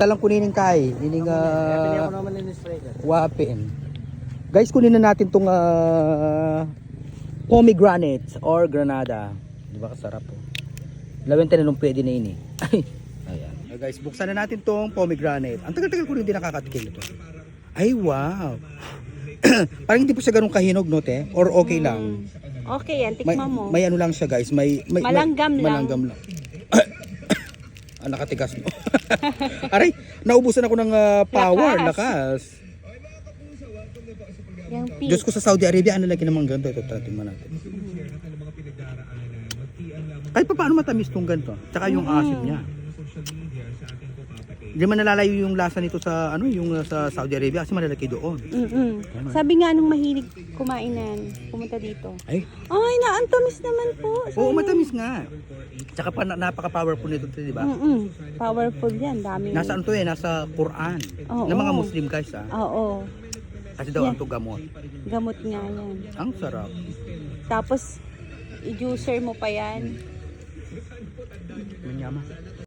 Talang kunin kay, ining Kaya ako naman in-spray ka. wapin. Guys, kunin na natin tong pomegranate or granada. Di ba kasarap po? Lawente na nung pwede na ini. Ayan. Guys, buksan na natin tong pomegranate. Ang tagal-tagal ko rin din nakakatikim ito. Ay, wow. Parang hindi po siya ganun kahinog, no, te? Or okay lang? Okay yan, tikman mo. May ano lang siya, guys. Malanggam lang. Malanggam lang. Nakatigas mo. Aray, naubusan ako ng power, lakas. Yung Diyos ko sa Saudi Arabia, ano lagi naman ganito? Ito, tingnan natin. Kahit pa paano matamis tong ganito. Tsaka yung asim niya. Hindi man nalalayo yung lasa nito sa yung sa Saudi Arabia kasi malalaki doon. Sabi nga nung mahilig kumainan, pumunta dito. Ay, Ang tamis naman po. oo, matamis nga. Tsaka pa napaka-powerful nito, di ba? Powerful yan, dami. Nasa ano to nasa Quran. Oo. Ng mga Muslim guys Oo, Kasi daw Yeah. ang to gamot. gamot nga yan. Ang sarap. Tapos, i-juicer mo pa yan. Manyama.